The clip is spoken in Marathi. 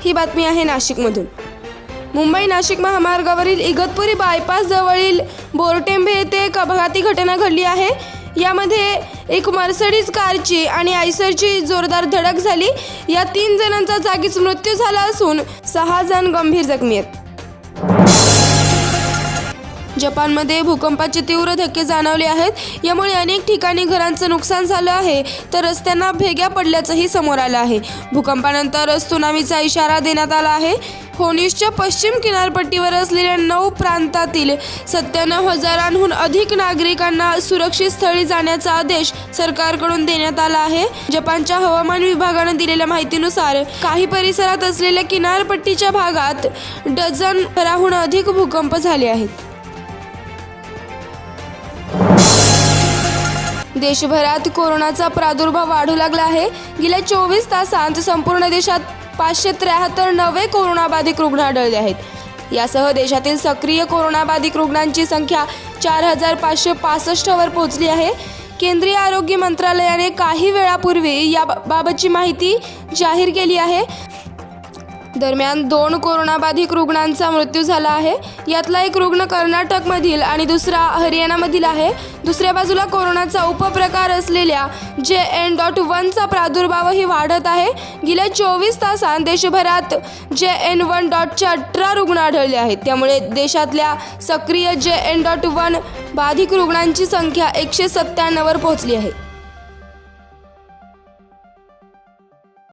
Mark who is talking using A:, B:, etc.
A: ही बातमी आहे नाशिकमधून। मुंबई नाशिक महामार्गावरील इगतपुरी बायपास जवळील बोरटेंबे येथे एक अपघाती घटना घडली आहे। यामध्ये एक मर्सिडीज कारची आणि आयसरची जोरदार धडक झाली। या 3 जणांचा जागीच मृत्यू झाला असून 6 जण गंभीर जखमी आहेत। जपानमध्ये भूकंपाचे तीव्र धक्के जाणवले आहेत। यामुळे अनेक ठिकाणी घरांचं नुकसान झालं आहे, तर रस्त्यांना भेग्या पडल्याचंही समोर आलं आहे। भूकंपानंतर त्सुनामीचा इशारा देण्यात आला आहे। होनिशच्या पश्चिम किनारपट्टीवर असलेल्या 9 प्रांतातील 97,000हून अधिक नागरिकांना सुरक्षित स्थळी जाण्याचा आदेश सरकारकडून देण्यात आला आहे। जपानच्या हवामान विभागाने दिलेल्या माहितीनुसार काही परिसरात असलेल्या किनारपट्टीच्या भागात डझनभराहून अधिक भूकंप झाले आहेत। देशभरात कोरोनाचा प्रादुर्भाव वाढू लागला आहे। गेल्या 24 तासांत संपूर्ण देशात 573 नवे कोरोनाबाधित रुग्ण आढळले आहेत। यासह देशातील सक्रिय कोरोनाबाधित रुग्णांची संख्या 4,565 वर पोहोचली आहे। केंद्रीय आरोग्य मंत्रालयाने काही वेळापूर्वी याबाबतची माहिती जाहीर केली आहे। दरम्यान 2 कोरोनाबाधित रुग्णांचा मृत्यू झाला आहे। यातला एक रुग्ण कर्नाटकमधील आणि दुसरा हरियाणामधील आहे। दुसऱ्या बाजूला कोरोनाचा उपप्रकार असलेल्या JN.1चा प्रादुर्भावही वाढत आहे। गेल्या 24 तासांत देशभरात JN.1चे 18 रुग्ण आढळले आहेत। त्यामुळे देशातल्या सक्रिय JN.1 बाधित रुग्णांची संख्या 197 वर पोहोचली आहे।